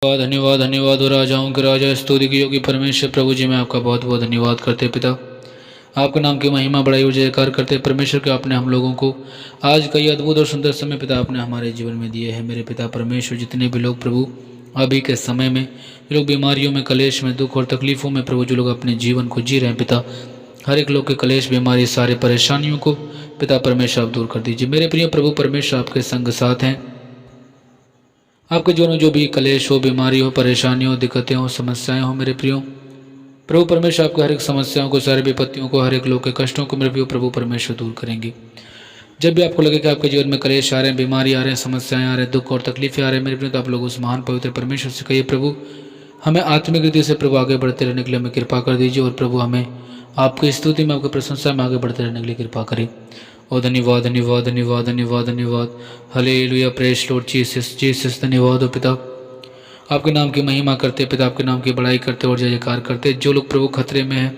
धन्यवाद धन्यवाद और राजाओं के राजा स्तुति की योगी परमेश्वर प्रभु जी, मैं आपका बहुत बहुत धन्यवाद करते पिता। आपके नाम की महिमा बढ़ाई और जयकार करते परमेश्वर के आपने हम लोगों को आज का ये अद्भुत और सुंदर समय पिता आपने हमारे जीवन में दिए हैं। मेरे पिता परमेश्वर, जितने भी लोग प्रभु अभी के समय में जो लोग बीमारियों में, कलेश में, दुख और तकलीफ़ों में प्रभु जो लोग अपने जीवन को जी रहे हैं पिता, हर एक लोग के कलेश, बीमारी, सारे परेशानियों को पिता परमेश्वर आप दूर कर दीजिए। मेरे प्रिय प्रभु परमेश्वर आपके संग साथ हैं। आपके जीवन में जो भी कलेश हो, बीमारी हो, परेशानी हो, दिक्कतें हो, समस्याएं हो, मेरे प्रियो प्रभु परमेश्वर आपको हर एक समस्याओं को, सारे विपत्तियों को, हर एक लोग के कष्टों को मेरे प्रियो प्रभु परमेश्वर दूर करेंगे। जब भी आपको लगे कि आपके जीवन में कलेश आ रहे हैं, बीमारी आ रहे हैं, समस्याएं आ रहे हैं, दुख और तकलीफें आ रहे हैं मेरे प्रियो, तो आप लोग उस महान पवित्र परमेश्वर से कहिए, प्रभु हमें आत्मिक रीति से प्रभु आगे बढ़ते रहने के लिए हमें कृपा कर दीजिए, और प्रभु हमें आपकी स्तुति में, आपकी प्रशंसा में आगे बढ़ते रहने के लिए कृपा करें। ओ धन्यवाद धन्यवाद धन्यवाद धन्यवाद धन्यवाद, hallelujah, praise Lord Jesus Jesus, धन्यवाद हो पिता। आपके नाम की महिमा करते पिता, आपके नाम की बड़ाई करते और जय जयकार करते। जो लोग प्रभु खतरे में हैं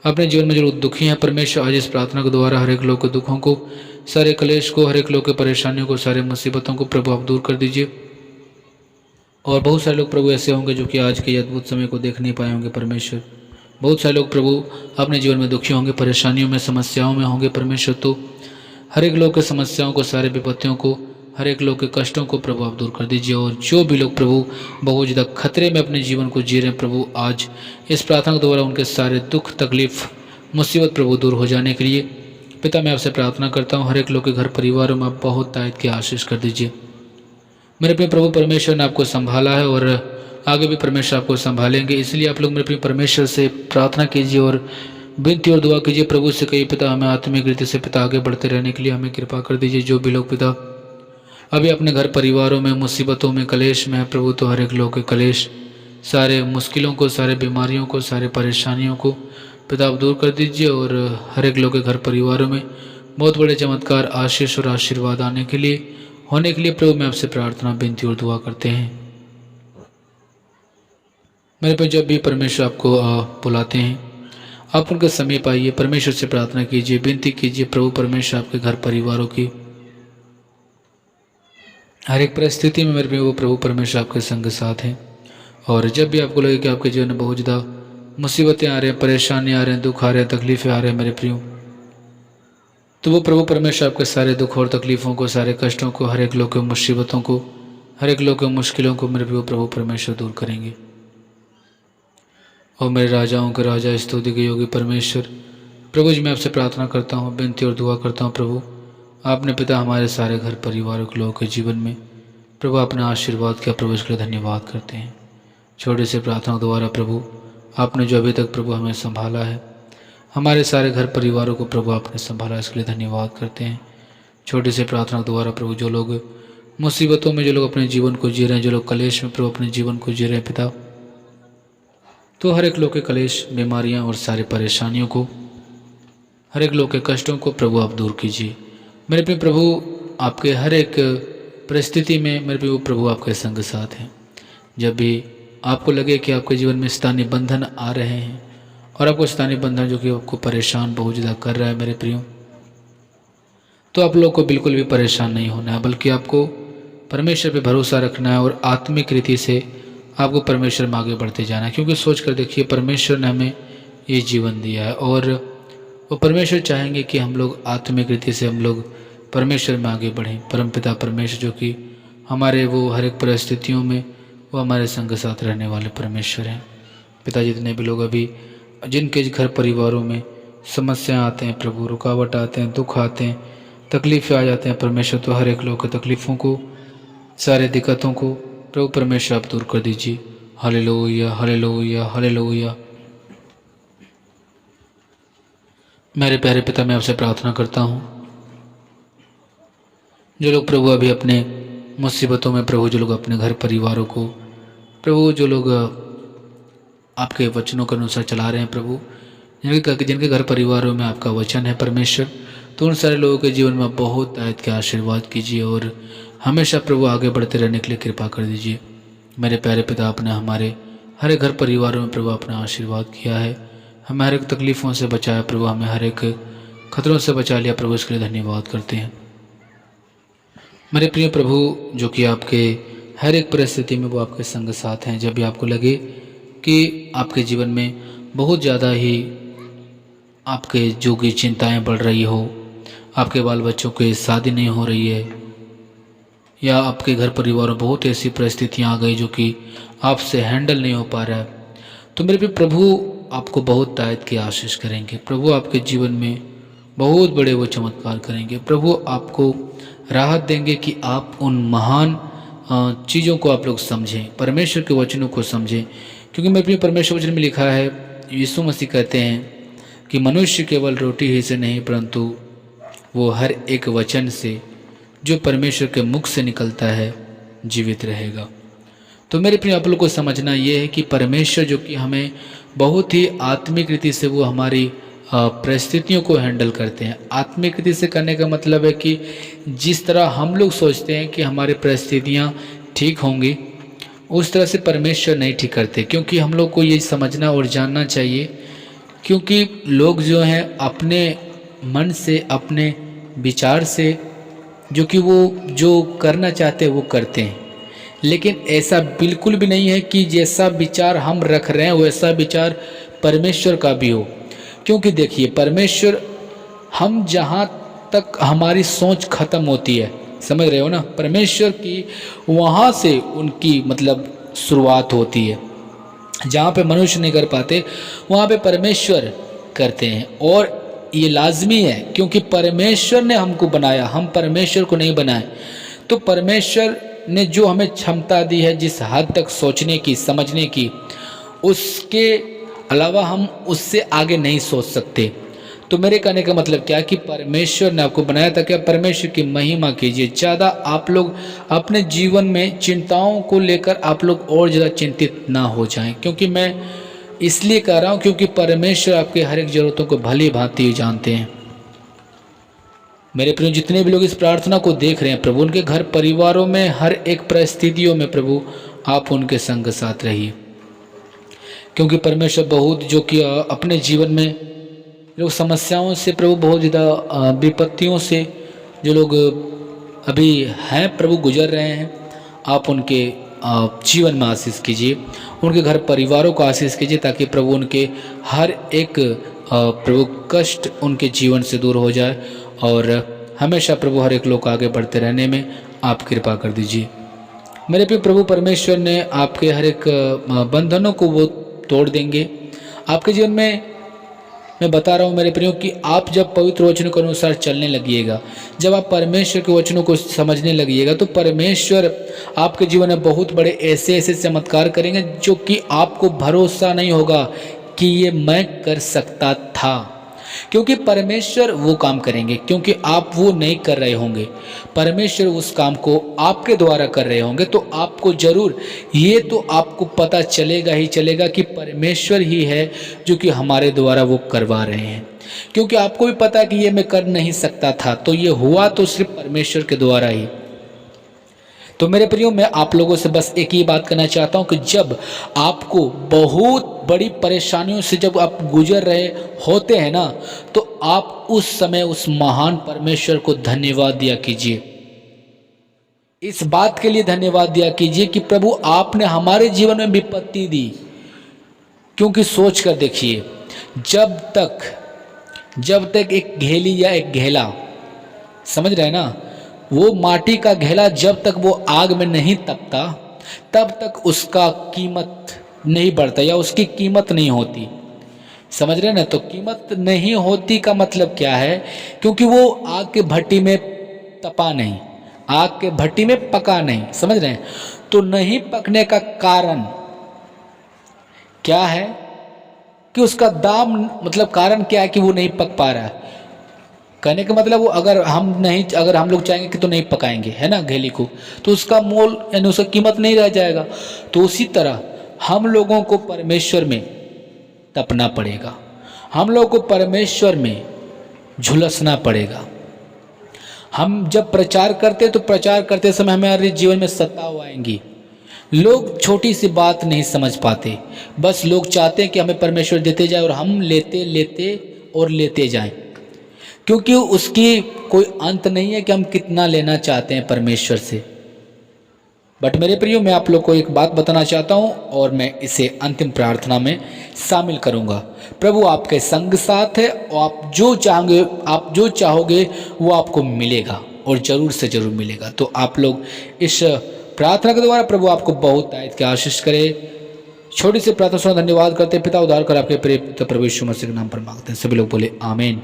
अपने जीवन में, जो लोग दुखी हैं परमेश्वर, आज इस प्रार्थना के द्वारा हर एक लोग के दुखों को, सारे कलेश को, हर एक लोग के परेशानियों को, सारे मुसीबतों को प्रभु आप दूर कर दीजिए। और बहुत सारे लोग प्रभु ऐसे होंगे जो कि आज के अद्भुत समय को देख नहीं पाए होंगे परमेश्वर। बहुत सारे लोग प्रभु अपने जीवन में दुखी होंगे, परेशानियों में, समस्याओं में होंगे परमेश्वर। तो हर एक लोग के समस्याओं को, सारे विपत्तियों को, हर एक लोग के कष्टों को प्रभु आप दूर कर दीजिए। और जो भी लोग प्रभु बहुत ज़्यादा खतरे में अपने जीवन को जी रहे हैं प्रभु, आज इस प्रार्थना के द्वारा उनके सारे दुख, तकलीफ, मुसीबत प्रभु दूर हो जाने के लिए पिता मैं आपसे प्रार्थना करता हूँ। हर एक लोग के घर परिवारों में आप बहुत तायत की आशीष कर दीजिए। मेरे प्रिय प्रभु परमेश्वर ने आपको संभाला है और आगे भी परमेश्वर आपको संभालेंगे, इसलिए आप लोग मेरे प्रिय परमेश्वर से प्रार्थना कीजिए और विनती और दुआ कीजिए। प्रभु से कहिए, पिता हमें आत्मिक रीति से पिता आगे बढ़ते रहने के लिए हमें कृपा कर दीजिए। जो भी लोग पिता अभी अपने घर परिवारों में, मुसीबतों में, कलेश में है प्रभु, तो हर एक लोग के कलेश, सारे मुश्किलों को, सारे बीमारियों को, सारे परेशानियों को पिता आप दूर कर दीजिए। और हर एक लोग के घर परिवारों में बहुत बड़े चमत्कार, आशीष और आशीर्वाद आने के लिए, होने के लिए प्रभु मैं आपसे प्रार्थना, विनती और दुआ करते हैं। मेरे पे जब भी परमेश्वर आपको बुलाते हैं आप उनके समीप आइए, परमेश्वर से प्रार्थना कीजिए, विनती कीजिए। प्रभु परमेश्वर आपके घर परिवारों की हर एक परिस्थिति में मेरे पे वो प्रभु परमेश्वर आपके संग साथ हैं। और जब भी आपको लगे कि आपके जीवन में बहुत ज़्यादा मुसीबतें आ रहे हैं, परेशानी आ रहे हैं, दुख आ रहे हैं, तकलीफ़ें आ रहे हैं मेरे प्रियो, तो वो प्रभु परमेश्वर आपके सारे दुख और तकलीफ़ों को, सारे कष्टों को, हर एक लोग के मुसीबतों को, हर एक लोग के मुश्किलों को मेरे प्रियो प्रभु परमेश्वर दूर करेंगे। और मेरे राजाओं के राजा, स्तुति के योगी परमेश्वर प्रभु जी, मैं आपसे प्रार्थना करता हूँ, विनती और दुआ करता हूँ। प्रभु आपने पिता हमारे सारे घर परिवारों के लोगों के जीवन में प्रभु आपने आशीर्वाद किया, प्रभु इसके लिए धन्यवाद करते हैं। छोटे से प्रार्थना द्वारा प्रभु आपने जो अभी तक प्रभु हमें संभाला है, हमारे सारे घर परिवारों को प्रभु आपने संभाला, इसके लिए धन्यवाद करते हैं। छोटे से प्रार्थना द्वारा प्रभु जो लोग मुसीबतों में, जो लोग अपने जीवन को जी रहे हैं, जो लोग कलेश में प्रभु अपने जीवन को जी रहे हैं पिता, तो हर एक लोग के कलेश, बीमारियां और सारी परेशानियों को, हर एक लोग के कष्टों को प्रभु आप दूर कीजिए। मेरे प्रिय प्रभु आपके हर एक परिस्थिति में मेरे प्रिय प्रभु आपके संग साथ हैं। जब भी आपको लगे कि आपके जीवन में स्थानीय बंधन आ रहे हैं और आपको स्थानीय बंधन जो कि आपको परेशान बहुत ज़्यादा कर रहा है मेरे प्रियो, तो आप लोग को बिल्कुल भी परेशान नहीं होना है, बल्कि आपको परमेश्वर पे भरोसा रखना है और आत्मिक रीति से आपको परमेश्वर में आगे बढ़ते जाना है। क्योंकि सोच कर देखिए, परमेश्वर ने हमें ये जीवन दिया है और वो परमेश्वर चाहेंगे कि हम लोग आत्मिक रीति से हम लोग परमेश्वर में आगे बढ़ें। परमपिता परमेश्वर जो कि हमारे वो हर एक परिस्थितियों में वो हमारे संग साथ रहने वाले परमेश्वर हैं। पिता, जितने भी लोग अभी जिनके घर परिवारों में समस्या आते हैं प्रभु, रुकावट आते हैं, दुख आते हैं, तकलीफ़ें आ जाते हैं परमेश्वर, तो हर एक लोग की तकलीफ़ों को, सारे दिक्कतों को प्रभु परमेश्वर आप दूर कर दीजिए। Hallelujah hallelujah hallelujah. मेरे प्यारे पिता, मैं आपसे प्रार्थना करता हूँ, जो लोग प्रभु अभी अपने मुसीबतों में प्रभु, जो लोग अपने घर परिवारों को प्रभु, जो लोग आपके वचनों के अनुसार चला रहे हैं प्रभु, जिनके घर परिवारों में आपका वचन है परमेश्वर, तो उन सारे लोगों के जीवन में बहुत आयत के आशीर्वाद कीजिए और हमेशा प्रभु आगे बढ़ते रहने के लिए कृपा कर दीजिए। मेरे प्यारे पिता, आपने हमारे हर एक घर परिवारों में प्रभु अपना आशीर्वाद किया है, हमें हर एक तकलीफ़ों से बचाया प्रभु, हमें हर एक खतरों से बचा लिया प्रभु, इसके लिए धन्यवाद करते हैं। मेरे प्रिय प्रभु, जो कि आपके हर एक परिस्थिति में वो आपके संग साथ हैं। जब भी आपको लगे कि आपके जीवन में बहुत ज़्यादा ही आपके जो की चिंताएं बढ़ रही हो, आपके बाल बच्चों की शादी नहीं हो रही है, या आपके घर परिवार में बहुत ऐसी परिस्थितियां आ गई जो कि आपसे हैंडल नहीं हो पा रहा है, तो मेरे भी प्रभु आपको बहुत तायद की आशीष करेंगे। प्रभु आपके जीवन में बहुत बड़े वो चमत्कार करेंगे। प्रभु आपको राहत देंगे कि आप उन महान चीज़ों को आप लोग समझें, परमेश्वर के वचनों को समझें। क्योंकि मैं अपने परमेश्वर वचन में लिखा है, यीशु मसीह कहते हैं कि मनुष्य केवल रोटी ही से नहीं परंतु वो हर एक वचन से जो परमेश्वर के मुख से निकलता है जीवित रहेगा। तो मेरे प्रिय आप लोग को समझना ये है कि परमेश्वर जो कि हमें बहुत ही आत्मिक रीति से वो हमारी परिस्थितियों को हैंडल करते हैं। आत्मिक रीति से करने का मतलब है कि जिस तरह हम लोग सोचते हैं कि हमारी परिस्थितियाँ ठीक होंगी, उस तरह से परमेश्वर नहीं ठीक करते। क्योंकि हम लोग को ये समझना और जानना चाहिए, क्योंकि लोग जो हैं अपने मन से, अपने विचार से जो कि वो जो करना चाहते हैं वो करते हैं। लेकिन ऐसा बिल्कुल भी नहीं है कि जैसा विचार हम रख रहे हैं वैसा विचार परमेश्वर का भी हो। क्योंकि देखिए, परमेश्वर, हम जहाँ तक हमारी सोच खत्म होती है, समझ रहे हो ना, परमेश्वर की वहाँ से उनकी मतलब शुरुआत होती है। जहाँ पे मनुष्य नहीं कर पाते वहाँ पे परमेश्वर करते हैं। और ये लाजमी है, क्योंकि परमेश्वर ने हमको बनाया, हम परमेश्वर को नहीं बनाए। तो परमेश्वर ने जो हमें क्षमता दी है जिस हद तक सोचने की, समझने की, उसके अलावा हम उससे आगे नहीं सोच सकते। तो मेरे कहने का मतलब क्या है कि परमेश्वर ने आपको बनाया था, क्या परमेश्वर की महिमा कीजिए। ज़्यादा आप लोग अपने जीवन में चिंताओं को लेकर आप लोग और ज़्यादा चिंतित ना हो जाएं। क्योंकि मैं इसलिए कह रहा हूँ क्योंकि परमेश्वर आपके हर एक ज़रूरतों को भली भांति जानते हैं। मेरे प्रिय, जितने भी लोग इस प्रार्थना को देख रहे हैं प्रभु, उनके घर परिवारों में हर एक परिस्थितियों में प्रभु आप उनके संग साथ रहिए। क्योंकि परमेश्वर बहुत जो कि अपने जीवन में लोग समस्याओं से प्रभु, बहुत ज़्यादा विपत्तियों से जो लोग अभी हैं प्रभु गुजर रहे हैं, आप उनके जीवन में आशीष कीजिए, उनके घर परिवारों को आशीष कीजिए, ताकि प्रभु उनके हर एक प्रभु कष्ट उनके जीवन से दूर हो जाए। और हमेशा प्रभु हर एक लोग आगे बढ़ते रहने में आप कृपा कर दीजिए। मेरे प्रिय प्रभु, परमेश्वर ने आपके हर एक बंधनों को वो तोड़ देंगे आपके जीवन में। मैं बता रहा हूँ मेरे प्रियो कि आप जब पवित्र वचनों के अनुसार चलने लगिएगा, जब आप परमेश्वर के वचनों को समझने लगिएगा, तो परमेश्वर आपके जीवन में बहुत बड़े ऐसे ऐसे चमत्कार करेंगे जो कि आपको भरोसा नहीं होगा कि ये मैं कर सकता था। क्योंकि परमेश्वर वो काम करेंगे, क्योंकि आप वो नहीं कर रहे होंगे, परमेश्वर उस काम को आपके द्वारा कर रहे होंगे। तो आपको जरूर ये तो आपको पता चलेगा ही चलेगा कि परमेश्वर ही है जो कि हमारे द्वारा वो करवा रहे हैं। क्योंकि आपको भी पता है कि ये मैं कर नहीं सकता था, तो ये हुआ तो सिर्फ परमेश्वर के द्वारा ही। तो मेरे प्रियो, मैं आप लोगों से बस एक ही बात करना चाहता हूँ कि जब आपको बहुत बड़ी परेशानियों से जब आप गुजर रहे होते हैं ना, तो आप उस समय उस महान परमेश्वर को धन्यवाद दिया कीजिए। इस बात के लिए धन्यवाद दिया कीजिए कि प्रभु आपने हमारे जीवन में विपत्ति दी। क्योंकि सोच कर देखिए, जब तक एक घेली या एक घेला, समझ रहे हैं ना, वो माटी का घेला जब तक वो आग में नहीं तपता तब तक उसका कीमत नहीं बढ़ता या उसकी कीमत नहीं होती। समझ रहे हैं ना। तो कीमत नहीं होती का मतलब क्या है? क्योंकि वो आग के भट्टी में तपा नहीं, आग के भट्टी में पका नहीं। समझ रहे हैं। तो नहीं पकने का कारण क्या है कि उसका दाम, मतलब कारण क्या है कि वो नहीं पक पा रहा है। कहने का मतलब वो अगर हम लोग चाहेंगे कि तो नहीं पकाएंगे, है ना, घेली को, तो उसका मोल यानी उसका कीमत नहीं रह जाएगा। तो उसी तरह हम लोगों को परमेश्वर में तपना पड़ेगा, हम लोगों को परमेश्वर में झुलसना पड़ेगा। हम जब प्रचार करते तो प्रचार करते समय हमारे जीवन में सताव आएंगी। लोग छोटी सी बात नहीं समझ पाते, बस लोग चाहते हैं कि हमें परमेश्वर देते जाए और हम लेते जाएं, क्योंकि उसकी कोई अंत नहीं है कि हम कितना लेना चाहते हैं परमेश्वर से। बट मेरे प्रियो, मैं आप लोग को एक बात बताना चाहता हूँ और मैं इसे अंतिम प्रार्थना में शामिल करूँगा। प्रभु आपके संग साथ है और आप जो चाहोगे वो आपको मिलेगा और ज़रूर से ज़रूर मिलेगा। तो आप लोग इस प्रार्थना के द्वारा प्रभु आपको बहुत आयत की आशीष करे। छोटी सी प्रार्थना सुना धन्यवाद करते पिता, उद्धार कर आपके प्रिय पिता प्रभु यीशु मसीह के नाम पर मांगते हैं। सभी लोग बोले आमीन।